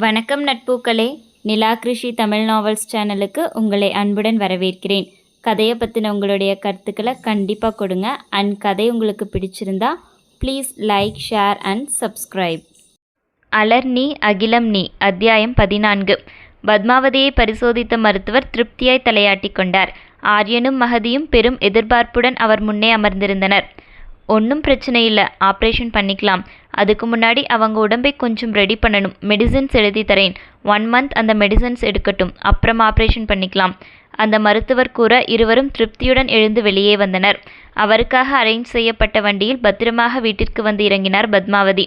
வணக்கம் நட்பூக்களே. நிலா கிருஷி தமிழ் நாவல்ஸ் சேனலுக்கு உங்களை அன்புடன் வரவேற்கிறேன். கதையை பற்றின உங்களுடைய கருத்துக்களை கண்டிப்பாக கொடுங்க. அண்ட் கதை உங்களுக்கு பிடிச்சிருந்தா please like, share and subscribe. அலர் நீ அகிலம் நீ. அத்தியாயம் 14. பத்மாவதியை பரிசோதித்த மருத்துவர் திருப்தியாய் தலையாட்டி கொண்டார். ஆரியனும் மகதியும் பெரும் எதிர்பார்ப்புடன் அவர் முன்னே அமர்ந்திருந்தனர். ஒன்றும் பிரச்சனை இல்லை, ஆப்ரேஷன் பண்ணிக்கலாம். அதுக்கு முன்னாடி அவங்க உடம்பை கொஞ்சம் ரெடி பண்ணணும். மெடிசின்ஸ் எழுதி தரேன். 1 month அந்த மெடிசின்ஸ் எடுக்கட்டும், அப்புறம் ஆப்ரேஷன் பண்ணிக்கலாம். அந்த மருத்துவர் கூற இருவரும் திருப்தியுடன் எழுந்து வெளியே வந்தனர். அவருக்காக அரேஞ்ச் செய்யப்பட்ட வண்டியில் பத்திரமாக வீட்டிற்கு வந்து இறங்கினார் பத்மாவதி.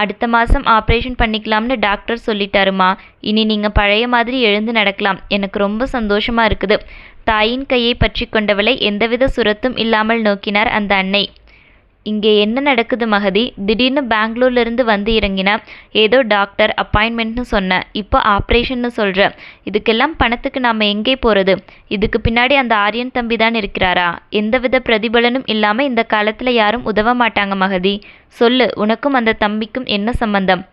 அடுத்த மாதம் ஆப்ரேஷன் பண்ணிக்கலாம்னு டாக்டர் சொல்லிட்டாருமா. இனி நீங்கள் பழைய மாதிரி எழுந்து நடக்கலாம். எனக்கு ரொம்ப சந்தோஷமாக இருக்குது. தாயின் கையை பற்றி கொண்டவளை எந்தவித சுரத்தும் இல்லாமல் நோக்கினார் அந்த அன்னை. இங்கே என்ன நடக்குது மகதி? திடீர்னு பெங்களூர்லேருந்து வந்து இறங்கின. ஏதோ டாக்டர் அப்பாயின்மெண்ட்னு சொன்ன, இப்போ ஆப்ரேஷன்னு சொல்கிற. இதுக்கெல்லாம் பணத்துக்கு நாம் எங்கே போகிறது? இதுக்கு பின்னாடி அந்த ஆரியன் தம்பி தான் இருக்கிறாரா? எந்தவித பிரதிபலனும் இல்லாமல் இந்த காலத்தில் யாரும் உதவ மாட்டாங்க மகதி. சொல்லு, உனக்கும் அந்த தம்பிக்கும் என்ன சம்பந்தம்?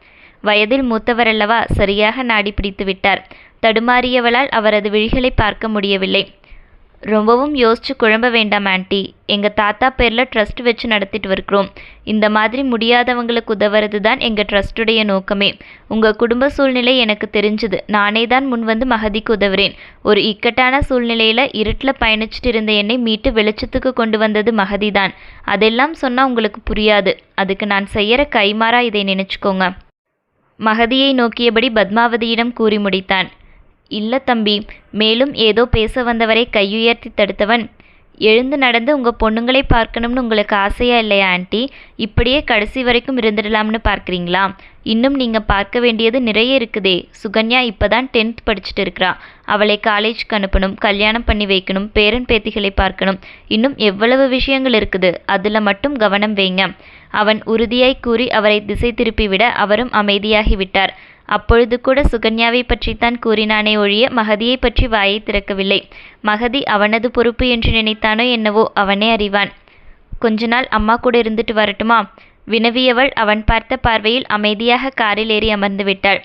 வயதில் மூத்தவரல்லவா, சரியாக நாடி பிடித்து விட்டார். தடுமாறியவளால் அவரது விழிகளை பார்க்க முடியவில்லை. ரொம்பவும் யோசிச்சு குழம்ப வேண்டாம் ஆண்டி. எங்கள் தாத்தா பேரில் ட்ரஸ்ட் வச்சு நடத்திட்டு இருக்கிறோம். இந்த மாதிரி முடியாதவங்களுக்கு உதவுறது தான் எங்கள் ட்ரஸ்ட்டுடைய நோக்கமே. உங்கள் குடும்ப சூழ்நிலை எனக்கு தெரிஞ்சுது. நானே தான் முன் வந்து மகதிக்கு உதவுறேன். ஒரு இக்கட்டான சூழ்நிலையில் இருட்டில் பயணிச்சுட்டு இருந்த என்னை மீட்டு வெளிச்சத்துக்கு கொண்டு வந்தது மகதி தான். அதெல்லாம் சொன்னால் உங்களுக்கு புரியாது. அதுக்கு நான் செய்கிற கைமாறா இதை நினச்சிக்கோங்க. மகதியை நோக்கியபடி பத்மாவதியிடம் கூறி முடித்தான். இல்லை தம்பி. மேலும் ஏதோ பேச வந்தவரை கையுயர்த்தி தடுத்தவன், எழுந்து நடந்து உங்கள் பொண்ணுங்களை பார்க்கணும்னு உங்களுக்கு ஆசையா இல்லையா ஆண்டி? இப்படியே கடைசி வரைக்கும் இருந்துடலாம்னு பார்க்குறீங்களா? இன்னும் நீங்கள் பார்க்க வேண்டியது நிறைய இருக்குதே. சுகன்யா இப்போ தான் 10th படிச்சுட்டு இருக்கிறா. அவளை காலேஜ்க்கு அனுப்பணும், கல்யாணம் பண்ணி வைக்கணும், பேரன் பேத்திகளை பார்க்கணும். இன்னும் எவ்வளவு விஷயங்கள் இருக்குது. அதில் மட்டும் கவனம் வைங்க. அவன் உறுதியாய் கூறி அவரை திசை திருப்பிவிட அவரும் அமைதியாகிவிட்டார். அப்பொழுது கூட சுகன்யாவை பற்றித்தான் கூறினானே ஒழிய மகதியை பற்றி வாயை திறக்கவில்லை. மகதி அவனது பொறுப்பு என்று நினைத்தானோ என்னவோ, அவனே அறிவான். கொஞ்ச நாள் அம்மா கூட இருந்துட்டு வரட்டுமா? வினவியவள் அவன் பார்த்த பார்வையில் அமைதியாக காரில் ஏறி அமர்ந்து விட்டாள்.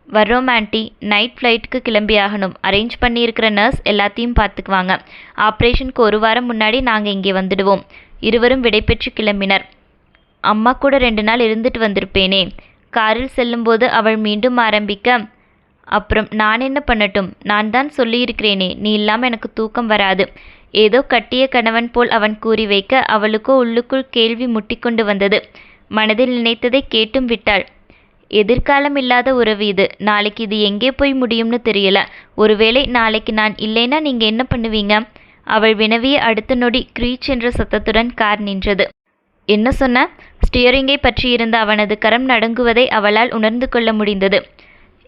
வர்றோம் ஆண்டி. நைட் ஃப்ளைட்டுக்கு கிளம்பி ஆகணும். அரேஞ்ச் பண்ணியிருக்கிற நர்ஸ் எல்லாத்தையும் பார்த்துக்குவாங்க. ஆப்ரேஷனுக்கு 1 வாரம் முன்னாடி நாங்கள் இங்கே வந்துடுவோம். இருவரும் விடைபெற்று கிளம்பினர். அம்மா கூட 2 நாள் இருந்துட்டு வந்திருப்பேனே. காரில் செல்லும்போது அவள் மீண்டும் ஆரம்பிக்க, அப்புறம் நான் என்ன பண்ணட்டும்? நான் தான் சொல்லியிருக்கிறேனே, நீ இல்லாமல் எனக்கு தூக்கம் வராது. ஏதோ கட்டிய கணவன் போல் அவன் கூறி வைக்க அவளுக்கோ உள்ளுக்குள் கேள்வி முட்டிக்கொண்டு வந்தது. மனதில் நினைத்ததை கேட்டும் விட்டாள். எதிர்காலம் இல்லாத உறவு இது. நாளைக்கு இது எங்கே போய் முடியும்னு தெரியல. ஒருவேளை நாளைக்கு நான் இல்லைன்னா நீங்கள் என்ன பண்ணுவீங்க? அவள் வினவிய அடுத்த நொடி க்ரீச் என்ற சத்தத்துடன் கார் நின்றது. என்ன சொன்ன? ஸ்டியரிங்கை பற்றியிருந்த அவனது கரம் நடுங்குவதை அவளால் உணர்ந்து கொள்ள முடிந்தது.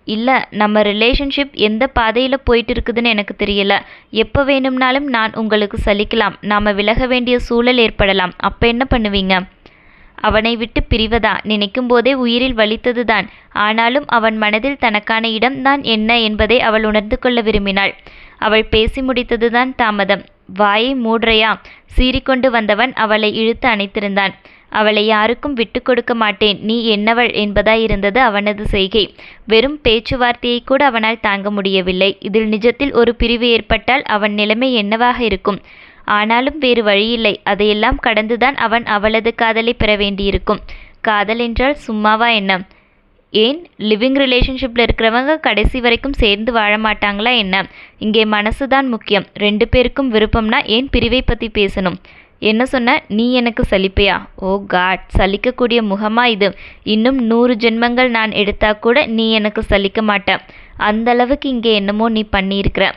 இல்லை, நம்ம ரிலேஷன்ஷிப் எந்த பாதையில் போயிட்டு இருக்குதுன்னு எனக்கு தெரியல. எப்போ வேணும்னாலும் நான் உங்களுக்கு சலிக்கலாம். நாம் விலக வேண்டிய சூழல் ஏற்படலாம். அப்போ என்ன பண்ணுவீங்க? அவனை விட்டு பிரிவதா? நினைக்கும் போதே உயிரில் வலித்தது தான். ஆனாலும் அவன் மனதில் தனக்கான இடம் தான் என்ன என்பதை அவள் உணர்ந்து கொள்ள விரும்பினாள். அவள் பேசி முடித்ததுதான் தாமதம். வாயை மூடுறையா? சீறிக்கொண்டு வந்தவன் அவளை இழுத்து அணைத்திருந்தான். அவளை யாருக்கும் விட்டு கொடுக்க மாட்டேன், நீ என்னவள் என்பதாயிருந்தது அவனது செய்கை. வெறும் பேச்சுவார்த்தையை கூட அவனால் தாங்க முடியவில்லை. இதில் நிஜத்தில் ஒரு பிரிவு ஏற்பட்டால் அவன் நிலைமை என்னவாக இருக்கும்? ஆனாலும் வேறு வழியில்லை. அதையெல்லாம் கடந்துதான் அவன் அவளது காதலை பெற வேண்டியிருக்கும். காதல் என்றால் சும்மாவா என்ன? ஏன், லிவிங் ரிலேஷன்ஷிப்பில் இருக்கிறவங்க கடைசி வரைக்கும் சேர்ந்து வாழ மாட்டாங்களா என்ன? இங்கே மனசு தான் முக்கியம். 2 பேருக்கும் விருப்பம்னா ஏன் பிரிவை பற்றி பேசணும்? என்ன சொன்ன? நீ எனக்கு சலிப்பையா? ஓ காட், சலிக்கக்கூடிய முகமா இது? இன்னும் 100 ஜென்மங்கள் நான் எடுத்தா கூட நீ எனக்கு சலிக்க மாட்ட. அந்த அளவுக்கு இங்கே என்னமோ நீ பண்ணியிருக்கிற.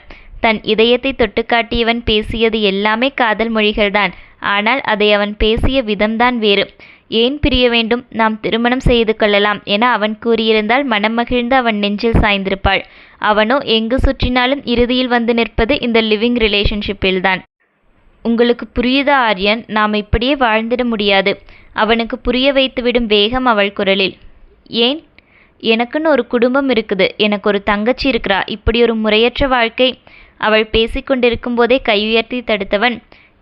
தன் இதயத்தை தொட்டு காட்டியவன் பேசியது எல்லாமே காதல் மொழிகள்தான். ஆனால் அதை அவன் பேசிய விதம்தான் வேறு. ஏன் பிரிய வேண்டும்? நாம் திருமணம் செய்து கொள்ளலாம் என அவன் கூறியிருந்தால் மனம் மகிழ்ந்து அவன் நெஞ்சில் சாய்ந்திருப்பாள். அவனோ எங்கு சுற்றினாலும் இறுதியில் வந்து நிற்பது இந்த லிவிங் ரிலேஷன்ஷிப்பில்தான். உங்களுக்கு புரியுதா ஆரியன்? நாம் இப்படியே வாழ்ந்திட முடியாது. அவனுக்கு புரிய வைத்துவிடும் வேகம் அவள் குரலில். ஏன்? எனக்குன்னு ஒரு குடும்பம் இருக்குது. எனக்கு ஒரு தங்கச்சி இருக்கிறா. இப்படி ஒரு முறையற்ற வாழ்க்கை? அவள் பேசிக்கொண்டிருக்கும் போதே கையுயர்த்தி தடுத்தவன்,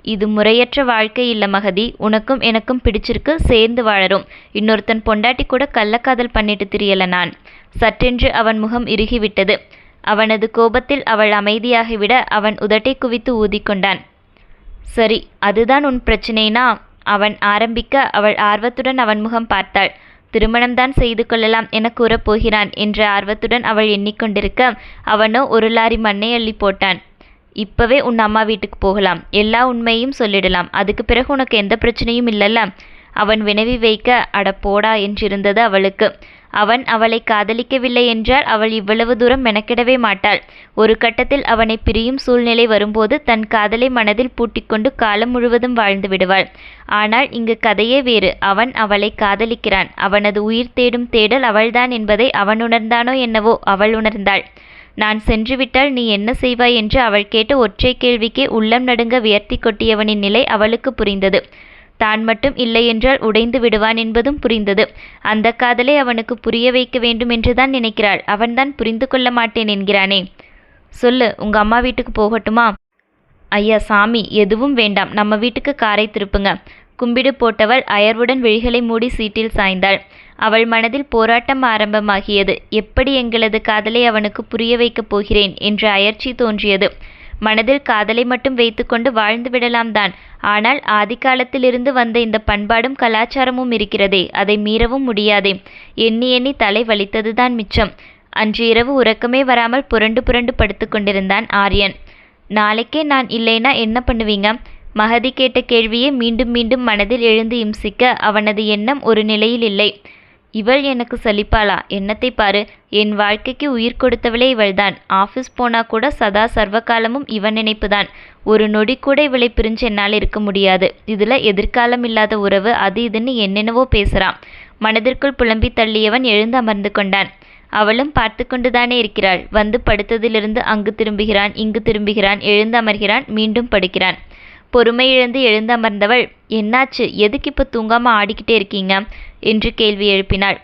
இது முறையற்ற வாழ்க்கை இல்லை மகதி. உனக்கும் எனக்கும் பிடிச்சிருக்கு, சேர்ந்து வாழறோம். இன்னொருத்தன் பொண்டாட்டி கூட கள்ளக்காதல் பண்ணிட்டு தெரியல நான். சற்றென்று அவன் முகம் இறுகிவிட்டது. அவனது கோபத்தில் அவள் அமைதியாகிவிட அவன் உதட்டை குவித்து ஊதிக்கொண்டான். சரி, அதுதான் உன் பிரச்சினைனா? அவன் ஆரம்பிக்க அவள் ஆர்வத்துடன் அவன் முகம் பார்த்தாள். திருமணம்தான் செய்து கொள்ளலாம் என கூறப்போகிறான் என்ற ஆர்வத்துடன் அவள் எண்ணிக்கொண்டிருக்க அவனோ ஒரு லாரி மண்ணை அள்ளி போட்டான். இப்பவே உன் அம்மா வீட்டுக்கு போகலாம், எல்லா உண்மையும் சொல்லிடலாம், அதுக்கு பிறகு உனக்கு எந்த பிரச்சனையும் இல்லல்ல? அவன் வினவி வைக்க அட போடா என்றிருந்தது அவளுக்கு. அவன் அவளை காதலிக்கவில்லை என்றால் அவள் இவ்வளவு தூரம் மெனக்கிடவே மாட்டாள். ஒரு கட்டத்தில் அவனை பிரியும் சூழ்நிலை வரும்போது தன் காதலை மனதில் பூட்டிக்கொண்டு காலம் முழுவதும் வாழ்ந்து விடுவாள். ஆனால் இங்கு கதையே வேறு. அவன் அவளை காதலிக்கிறான். அவனது உயிர் தேடும் தேடல் அவள்தான் என்பதை அவன் உணர்ந்தானோ என்னவோ அவள் உணர்ந்தாள். நான் சென்றுவிட்டால் நீ என்ன செய்வாய் என்று அவள் கேட்ட ஒற்றை கேள்விக்கே உள்ளம் நடுங்க வியர்த்தி கொட்டியவனின் நிலை அவளுக்கு புரிந்தது. தான் மட்டும் இல்லையென்றால் உடைந்து விடுவான் என்பதும் புரிந்தது. அந்த காதலை அவனுக்கு புரிய வைக்க வேண்டும் என்றுதான் நினைக்கிறாள். அவன்தான் புரிந்து கொள்ள மாட்டேன் என்கிறானே. சொல்லு, உங்க அம்மா வீட்டுக்கு போகட்டுமா? ஐயா சாமி, எதுவும் வேண்டாம், நம்ம வீட்டுக்கு காரை திருப்புங்க. கும்பிடு போட்டவள் அயர்வுடன் விழிகளை மூடி சீட்டில் சாய்ந்தாள். அவள் மனதில் போராட்டம் ஆரம்பமாகியது. எப்படி எங்களது காதலை அவனுக்கு புரிய வைக்கப் போகிறேன் என்ற அயர்ச்சி தோன்றியது. மனதில் காதலை மட்டும் வைத்துக்கொண்டு வாழ்ந்து விடலாம் தான். ஆனால் ஆதிகாலத்திலிருந்து வந்த இந்த பண்பாடும் கலாச்சாரமும் இருக்கிறதே, அதை மீறவும் முடியாதே. எண்ணி எண்ணி தலை வலித்ததுதான் மிச்சம். அன்று இரவு உறக்கமே வராமல் புரண்டு புரண்டு படுத்து கொண்டிருந்தான் ஆரியன். நாளைக்கே நான் இல்லைனா என்ன பண்ணுவீங்க? மகதி கேட்ட கேள்வியை மீண்டும் மீண்டும் மனதில் எழுந்து இம்சிக்க அவனது எண்ணம் ஒரு நிலையில் இல்லை. இவள் எனக்கு சலிப்பாளா? எண்ணத்தை பாரு, என் வாழ்க்கைக்கு உயிர் கொடுத்தவளே இவள்தான். ஆஃபீஸ் போனா கூட சதா சர்வகாலமும் இவன் நினைப்புதான். ஒரு நொடி கூட இவளை பிரிஞ்சு என்னால் இருக்க முடியாது. இதுல எதிர்காலம் இல்லாத உறவு, அது இதுன்னு என்னென்னவோ பேசுறான். மனதிற்குள் புலம்பி தள்ளியவன் எழுந்து அமர்ந்து கொண்டான். அவளும் பார்த்து கொண்டுதானே இருக்கிறாள். வந்து படுத்ததிலிருந்து அங்கு திரும்புகிறான், இங்கு திரும்புகிறான், எழுந்து அமர்கிறான், மீண்டும் படுக்கிறான். பொறுமை இழந்து எழுந்து அமர்ந்தவள், என்னாச்சு, எதுக்கு இப்போ தூங்காமல் ஆடிக்கிட்டே இருக்கீங்க என்று கேள்வி எழுப்பினாள்.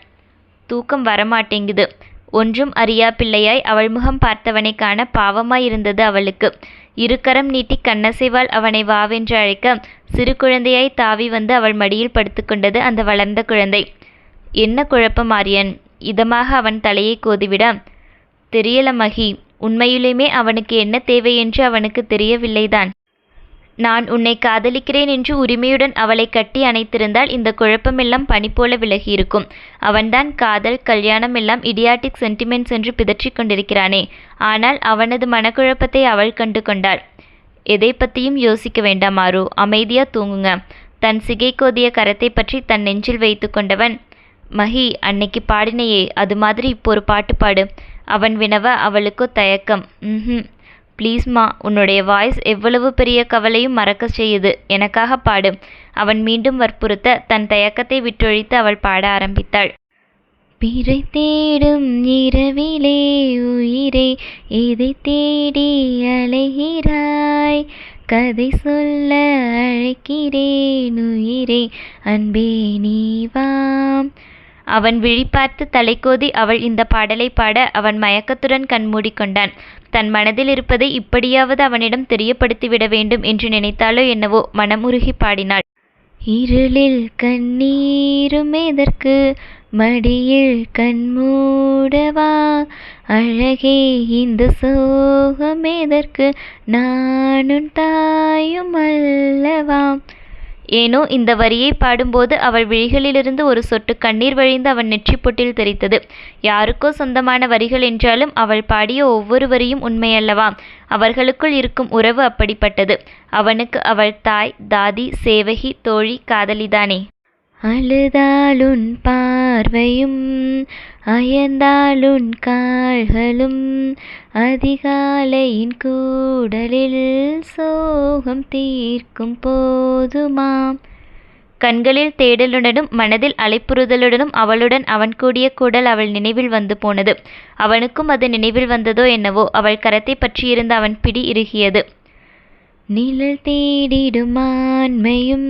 தூக்கம் வரமாட்டேங்குது. ஒன்றும் அறியா பிள்ளையாய் அவள் முகம் பார்த்தவனை காண பாவமாயிருந்தது அவளுக்கு. இருகரம் நீட்டி கண்ணசைவால் அவனை வாவென்று அழைக்க சிறு குழந்தையாய் தாவி வந்து அவள் மடியில் படுத்துக்கொண்டது அந்த வளர்ந்த குழந்தை. என்ன குழப்பம் ஆரியன்? இதமாக அவன் தலையை கோதிவிட, தெரியல மகி, உண்மையிலுமே அவனுக்கு என்ன தேவை என்று அவனுக்கு தெரியவில்லைதான். நான் உன்னை காதலிக்கிறேன் என்று உரிமையுடன் அவளை கட்டி அணைத்திருந்தால் இந்த குழப்பமெல்லாம் பனி போல விலகியிருக்கும். அவன்தான் காதல், கல்யாணம் எல்லாம் இடியாட்டிக் சென்டிமெண்ட்ஸ் என்று பிதற்றிக் கொண்டிருக்கிறானே. ஆனால் அவனது மனக்குழப்பத்தை அவள் கண்டு கொண்டாள். எதை பற்றியும் யோசிக்க வேண்டாம் ஆரு, அமைதியா தூங்குங்க. தன் சிகை கோதிய கரத்தை பற்றி தன் நெஞ்சில் வைத்து கொண்டவன், மகி, அன்னைக்கு பாடினையே, அது மாதிரி இப்போ ஒரு பாட்டு பாடு. அவன் வினவ அவளுக்கோ தயக்கம். ப்ளீஸ்மா, உன்னுடைய வாய்ஸ் எவ்வளவு பெரிய கவலையும் மறக்க செய்யுது, எனக்காக பாடு. அவன் மீண்டும் வற்புறுத்த தன் தயக்கத்தை விட்டொழித்து அவள் பாட ஆரம்பித்தாள். பிறை தேடும் இரவிலே உயிரே, எதை தேடி அலைகிறாய்? கதை சொல்ல அழைக்கிறேன் உயிரே, அன்பே நீவாம். அவன் விழிப்பார்த்து தலைக்கோதி அவள் இந்த பாடலை பாட அவன் மயக்கத்துடன் கண்மூடிக்கொண்டான். தன் மனதில் இருப்பதை இப்படியாவது அவனிடம் தெரியப்படுத்திவிட வேண்டும் என்று நினைத்தாலோ என்னவோ மனமுருகி பாடினாள். இருளில் கண்ணீரும் எதற்கு, மடியில் கண்மூடவா? அழகே இந்த சோகம் எதற்கு, நானும் தாயும் அல்லவா? ஏனோ இந்த வரியை பாடும்போது அவள் விழிகளிலிருந்து ஒரு சொட்டு கண்ணீர் வழிந்து அவன் நெற்றிப்பொட்டில் தெரித்தது. யாருக்கோ சொந்தமான வரிகள் என்றாலும் அவள் பாடிய ஒவ்வொரு வரியும் உண்மையல்லவா? அவர்களுக்குள் இருக்கும் உறவு அப்படிப்பட்டது. அவனுக்கு அவள் தாய், தாதி, சேவகி, தோழி, காதலிதானே. அழுதாலுன் பார்வையும் அயர்ந்தாலுன் கால்களும், அதிகாலையின் கூடலில் சோகம் தீர்க்கும் போதுமாம். கண்களில் தேடலுடனும் மனதில் அலைப்புறுதலுடனும் அவளுடன் அவன் கூடிய கூடல் அவள் நினைவில் வந்து போனது. அவனுக்கும் அது நினைவில் வந்ததோ என்னவோ. அவள் கரத்தை பற்றியிருந்த அவன் பிடி இறுகியது. நிழல் தேடிடும் ஆண்மையும்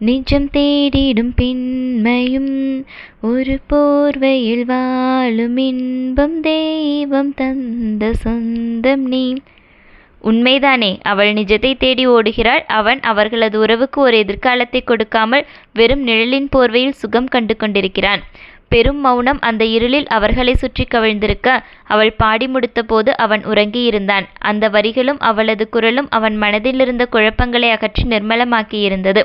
நிஜம் தேடிடும் பெண்மையும், ஒரு போர்வையில் வாழும் இன்பம் தெய்வம் தந்த சொந்தம் நீ. உண்மைதானே? அவள் நிஜத்தை தேடி ஓடுகிறாள். அவன் அவர்களது உறவுக்கு ஒரு எதிர்காலத்தை கொடுக்காமல் வெறும் நிழலின் போர்வையில் சுகம் கண்டு கொண்டிருக்கிறான். பெரும் மௌனம் அந்த இருளில் அவர்களை சுற்றி கவிழ்ந்திருக்க, அவள் பாடி முடித்தபோது அவன் உறங்கியிருந்தான். அந்த வரிகளும் அவளது குரலும் அவன் மனதிலிருந்த குழப்பங்களை அகற்றி நிர்மலமாக்கியிருந்தது.